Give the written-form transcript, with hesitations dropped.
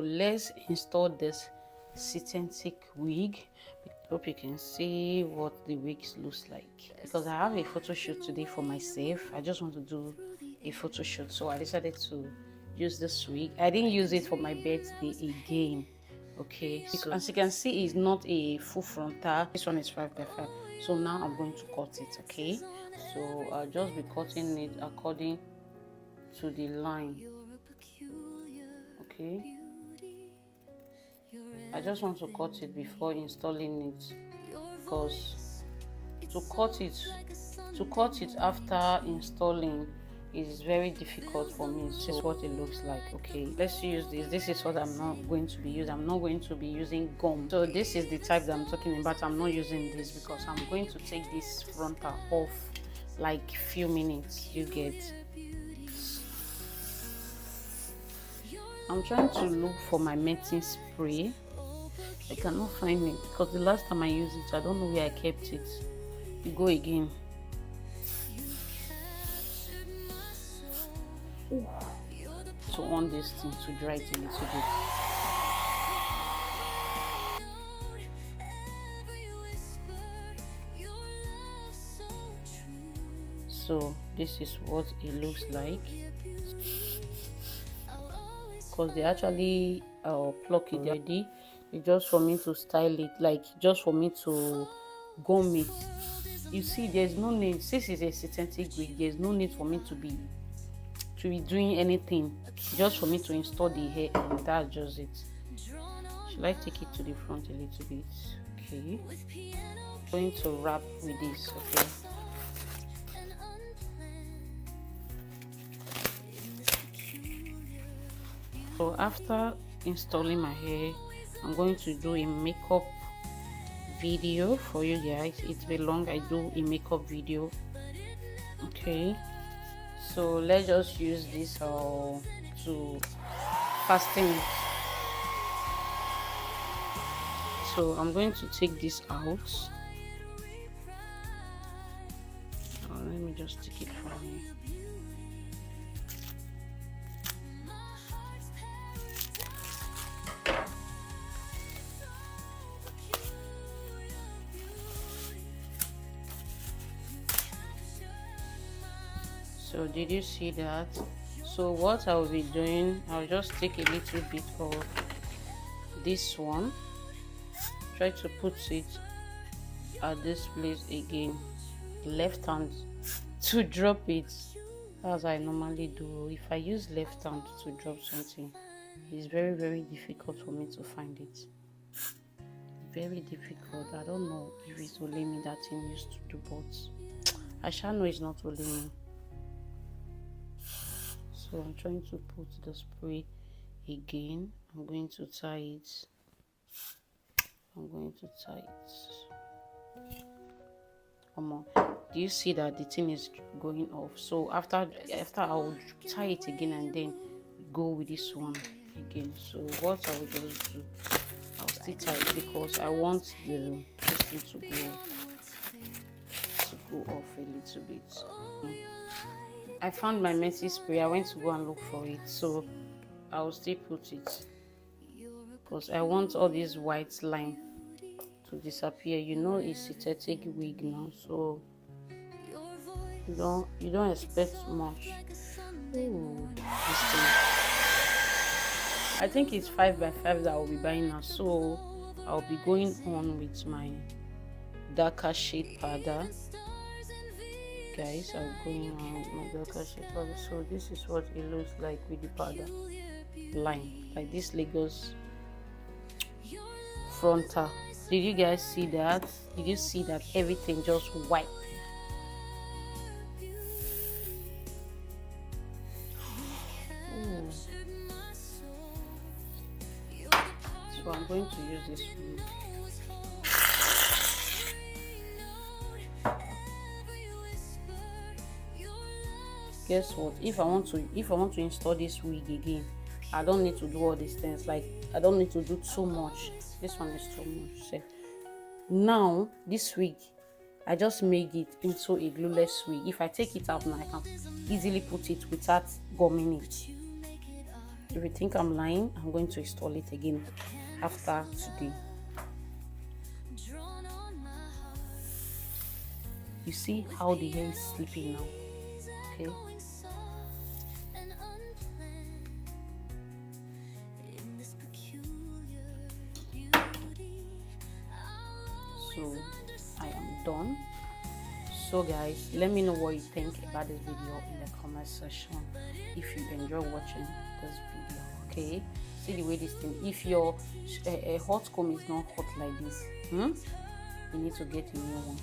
Let's install this synthetic wig. Hope you can see what the wig looks like, because I have a photo shoot today for myself. I just want to do a photo shoot, so I decided to use this wig. I didn't use it for my birthday again. Okay, so as you can see, it's not a full frontal. This one is 5x5, so now I'm going to cut it. Okay, so I'll just be cutting it according to the line. Okay, I just want to cut it before installing it, because to cut it after installing is very difficult for me. This is what it looks like. Okay, let's use this. This is what I'm not going to be using. I'm not going to be using gum. So this is the type that I'm talking about. I'm not using this because I'm going to take this frontal off like few minutes. You get. I'm trying to look for my melting spray. I cannot find it because the last time I used it, I don't know where I kept it. You go again. Ooh. To on this thing to dry it a little bit. So this is what it looks like, because they actually pluck it already. It's just for me to style it, like just for me to gum it. You see, there's no need, since it's a synthetic wig, there's no need for me to be doing anything, just for me to install the hair, and that's just it. Should I take it to the front a little bit? Okay, I'm going to wrap with this. Okay, so after installing my hair, I'm going to do a makeup video for you guys. It's very long. I do a makeup video. Okay, so let's just use this to fasten it. So I'm going to take this out. Let me just take it from here. So did you see that? So what I will be doing, I'll just take a little bit of this one, try to put it at this place again, left hand to drop it, as I normally do. If I use left hand to drop something, it's very, very difficult for me to find it. Very difficult. I don't know if it's only me that thing used to do, but I shall know it's not only me. So I'm trying to put the spray again. I'm going to tie it. Do you see that the thing is going off? So after I'll tie it again and then go with this one again. So what I will just do, I'll still tie it because I want this thing to go off a little bit. I found my messy spray. I went to go and look for it, so I will still put it because I want all this white line to disappear. You know, it's a synthetic wig now, so you don't expect much. Ooh, this thing. I think it's 5x5 that I'll be buying now, so I'll be going on with my darker shade powder. Guys, I'm going on with my darker shade powder. So this is what it looks like with the powder line, like this Lagos frontal. Did you guys see that? Did you see that everything just white? So I'm going to use this one. Guess what? If I want to install this wig again, I don't need to do all these things. Like, I don't need to do too much. This one is too much. So now this wig, I just made it into a glueless wig. If I take it out now, I can easily put it without gumming it. If you think I'm lying, I'm going to install it again after today. You see how the hair is sleeping now, okay? So I am done. So guys, let me know what you think about this video in the comment section if you enjoy watching this video. Okay, see the way this thing, if your hot comb is not hot like this, you need to get a new one.